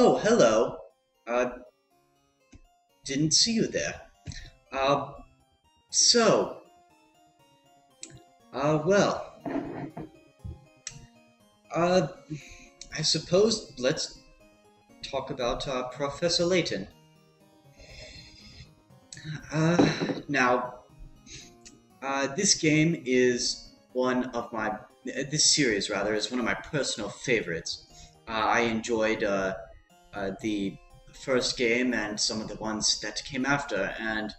Oh, hello. Uh, didn't see you there. Uh, so, well, uh, I suppose let's talk about Professor Layton. Now, this game is one of my, this series rather, is one of my personal favorites. I enjoyed the first game and some of the ones that came after, and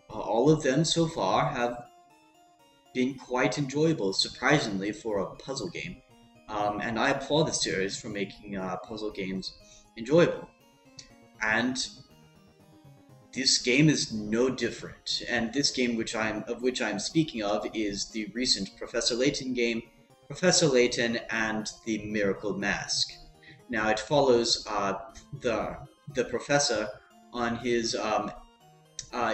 all of them so far have been quite enjoyable, surprisingly, for a puzzle game. And I applaud the series for making puzzle games enjoyable. And this game is no different. And this game, which I'm speaking of, is the recent Professor Layton game, Professor Layton and the Miracle Mask. Now it follows the professor on his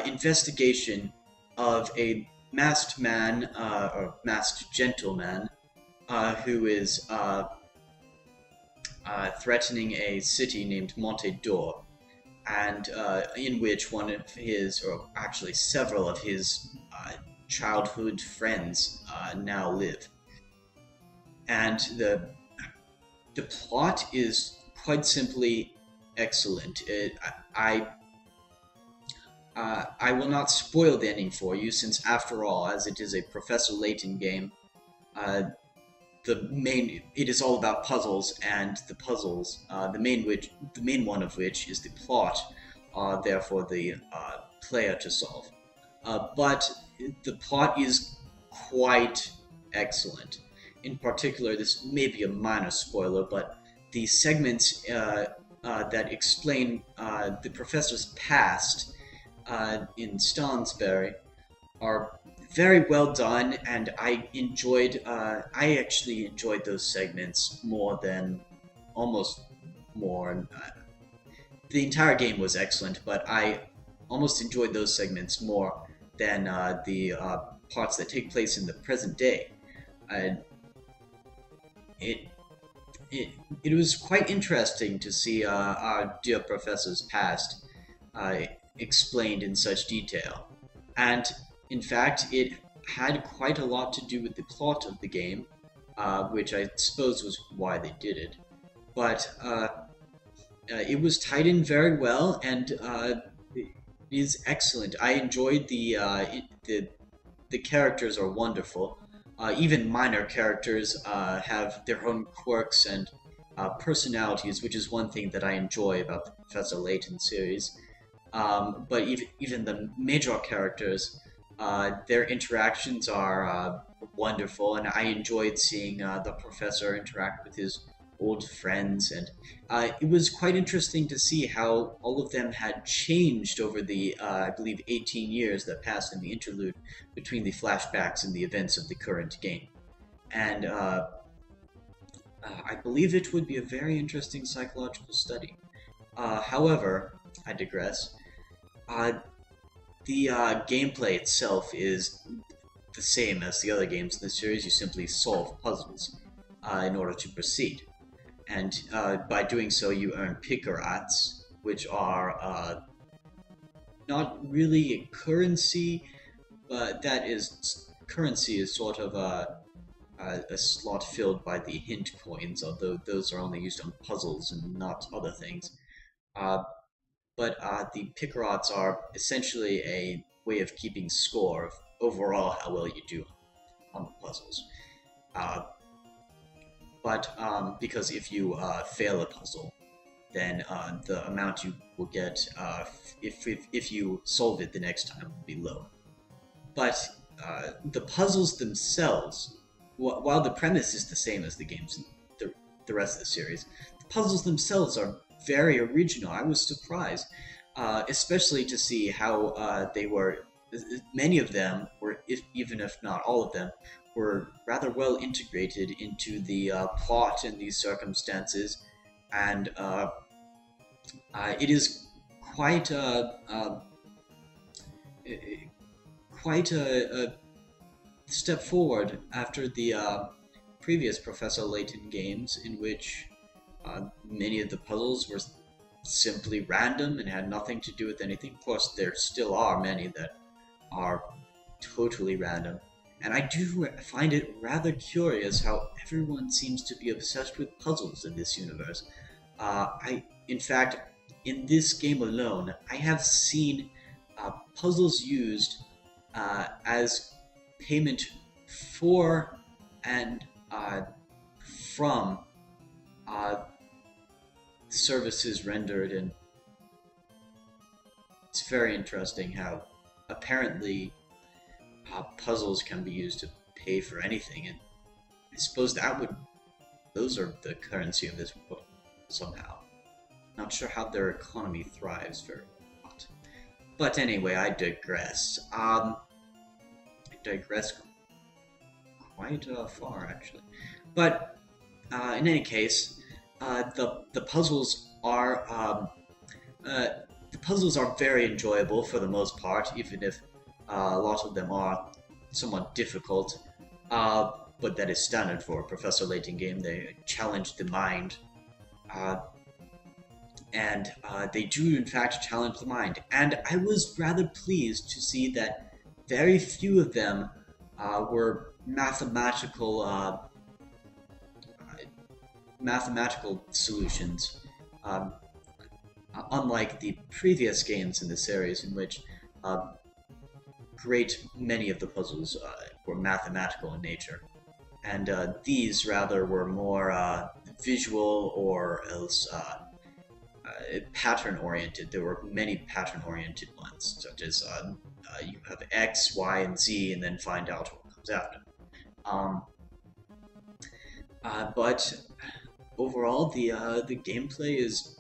investigation of a masked man or masked gentleman who is threatening a city named Monte d'Or, and in which one of his, or actually several of his, childhood friends now live. And the plot is quite simply excellent. I will not spoil the ending for you, since after all, as it is a Professor Layton game, uh, it is all about puzzles, and the puzzles, the main one of which is the plot, are there for the player to solve. But the plot is quite excellent. In particular, this may be a minor spoiler, but the segments that explain the professor's past in Stansbury are very well done, and I actually enjoyed those segments more than almost more. The entire game was excellent, but I almost enjoyed those segments more than the parts that take place in the present day. Uh, it it it was quite interesting to see our dear professor's past uh, explained in such detail, and in fact, it had quite a lot to do with the plot of the game, which I suppose was why they did it. But it was tied in very well, and it is excellent. I enjoyed the characters are wonderful. Even minor characters have their own quirks and personalities, which is one thing that I enjoy about the Professor Layton series. But even the major characters, their interactions are wonderful, and I enjoyed seeing the professor interact with his old friends, and it was quite interesting to see how all of them had changed over the, I believe, 18 years that passed in the interlude between the flashbacks and the events of the current game. And I believe it would be a very interesting psychological study. However, I digress. Uh, the gameplay itself is the same as the other games in the series. You simply solve puzzles in order to proceed. And by doing so, you earn picarats, which are not really a currency, but currency is sort of a slot filled by the hint coins, although those are only used on puzzles and not other things. Uh, but the picarats are essentially a way of keeping score of overall how well you do on the puzzles. Uh, but because if you fail a puzzle, then the amount you will get if you solve it the next time will be low. But the puzzles themselves, while the premise is the same as the games in the rest of the series, the puzzles themselves are very original. I was surprised, especially to see how they were. Many of them were, even if not all of them, were rather well integrated into the plot and these circumstances, and it is quite quite a step forward after the previous Professor Layton games, in which many of the puzzles were simply random and had nothing to do with anything. Of course, there still are many that are totally random. And I do find it rather curious how everyone seems to be obsessed with puzzles in this universe. In fact, in this game alone, I have seen puzzles used as payment for and from uh, services rendered, and it's very interesting how apparently puzzles can be used to pay for anything, and I suppose those are the currency of this world somehow. Not sure how their economy thrives very much. But anyway, I digress. I digress quite far, actually. But in any case, the puzzles are very enjoyable for the most part, even if a lot of them are somewhat difficult. But that is standard for a Professor Layton game. They challenge the mind, and they do in fact challenge the mind. And I was rather pleased to see that very few of them were mathematical solutions, unlike the previous games in the series, in which great many of the puzzles were mathematical in nature, and these rather were more visual or else pattern-oriented. There were many pattern-oriented ones, such as you have X, Y, and Z, and then find out what comes after. But overall, the gameplay is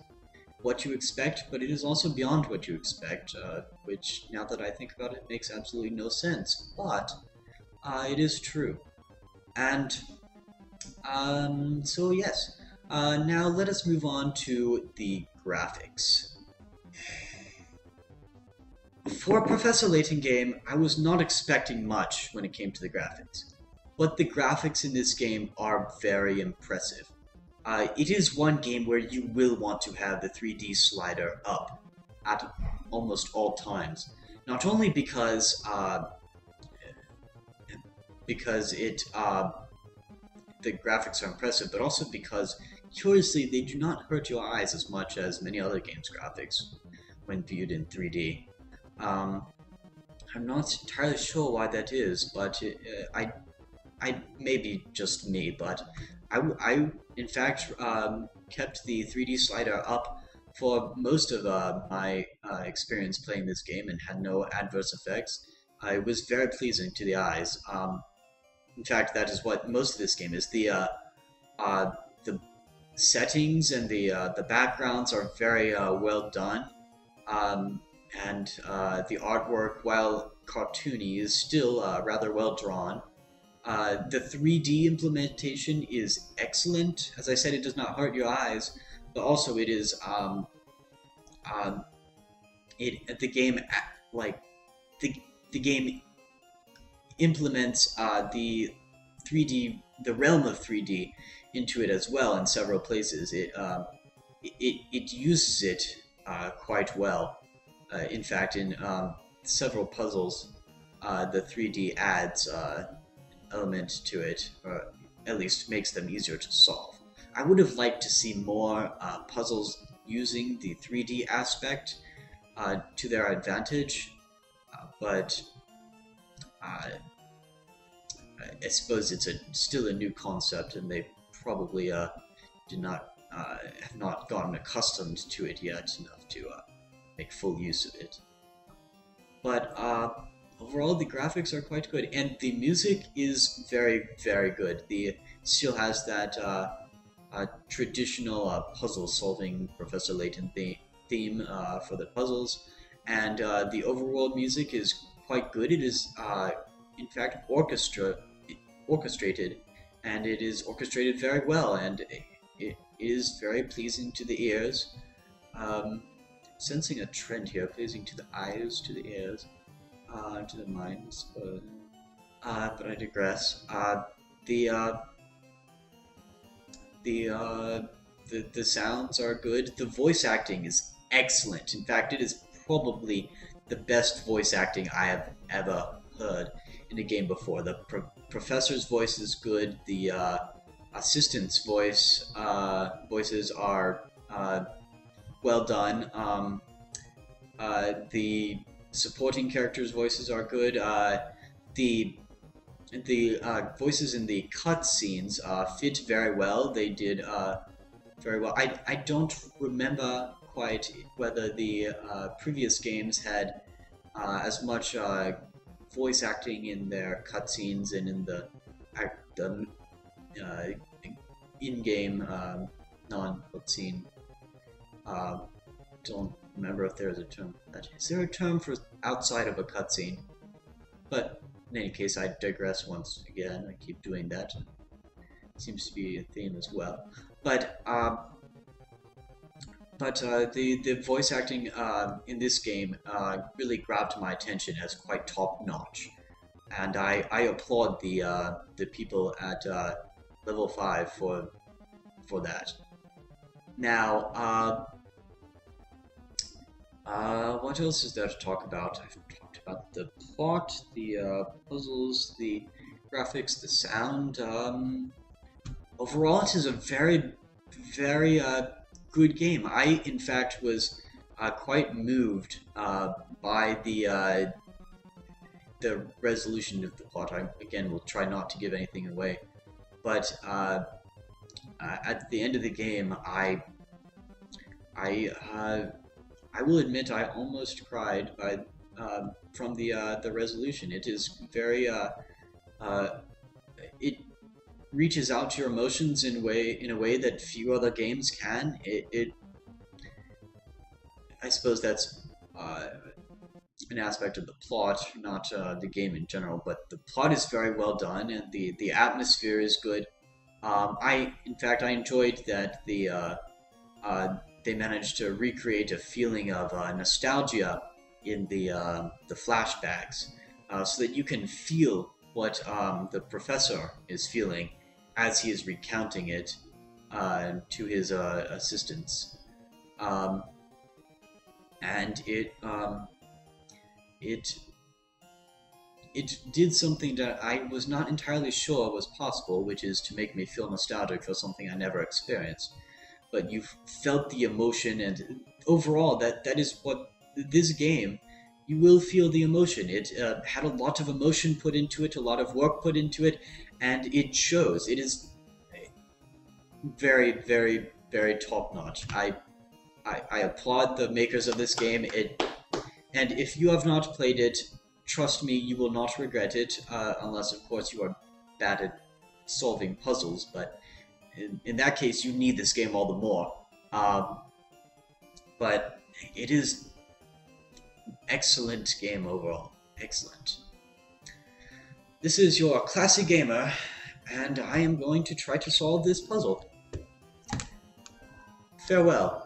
what you expect, but it is also beyond what you expect, which, now that I think about it, makes absolutely no sense. But it is true. And so yes, now let us move on to the graphics. For a Professor Layton game, I was not expecting much when it came to the graphics, but the graphics in this game are very impressive. It is one game where you will want to have the 3D slider up at almost all times. Not only because the graphics are impressive, but also because, curiously, they do not hurt your eyes as much as many other games' graphics when viewed in 3D. I'm not entirely sure why that is, but I maybe just me, but I in fact kept the 3D slider up for most of my experience playing this game and had no adverse effects. It was very pleasing to the eyes. In fact, that is what most of this game is. The settings and the backgrounds are very well done, and the artwork, while cartoony, is still rather well drawn. The 3D implementation is excellent. As I said, it does not hurt your eyes, but also it is the game the game implements the realm of 3D into it as well in several places. It uses it quite well. In fact, in several puzzles, the 3D adds element to it, or at least makes them easier to solve. I would have liked to see more puzzles using the 3D aspect to their advantage, but I suppose it's still a new concept, and they probably have not gotten accustomed to it yet enough to make full use of it. But overall, the graphics are quite good, and the music is very, very good. It still has that traditional puzzle-solving Professor Layton theme for the puzzles, and the overall music is quite good. It is, in fact, orchestrated, and it is orchestrated very well, and it is very pleasing to the ears. Sensing a trend here, pleasing to the eyes, to the ears, to the minds, but I digress. the sounds are good. The voice acting is excellent. In fact, it is probably the best voice acting I have ever heard in a game before. The professor's voice is good. The assistant's voices are well done. The supporting characters' voices are good. The voices in the cutscenes fit very well. They did very well. I don't remember quite whether the previous games had as much voice acting in their cutscenes and in the in-game non-cutscene. Don't remember if there's a term for that. Is there a term for outside of a cutscene? But in any case, I digress once again. I keep doing that. It seems to be a theme as well. But the voice acting in this game really grabbed my attention as quite top notch, and I applaud the people at level 5 for that. Now, what else is there to talk about? I've talked about the plot, the puzzles, the graphics, the sound. Overall, it is a very, very good game. I, in fact, was quite moved by the resolution of the plot. I, again, will try not to give anything away, but at the end of the game, I will admit I almost cried from the resolution. It is very it reaches out to your emotions in a way that few other games can. I suppose that's an aspect of the plot, not the game in general, but the plot is very well done and the atmosphere is good. In fact, I enjoyed that they managed to recreate a feeling of nostalgia in the flashbacks, so that you can feel what the professor is feeling as he is recounting it to his assistants, and it did something that I was not entirely sure was possible, which is to make me feel nostalgic for something I never experienced. But you felt the emotion, and overall, that is what this game. You will feel the emotion. It had a lot of emotion put into it, a lot of work put into it, and it shows. It is very, very, very top notch. I applaud the makers of this game. And if you have not played it, trust me, you will not regret it, unless, of course, you are bad at solving puzzles. But in that case, you need this game all the more. But it is excellent game overall. Excellent. This is your Classy Gamer, and I am going to try to solve this puzzle. Farewell.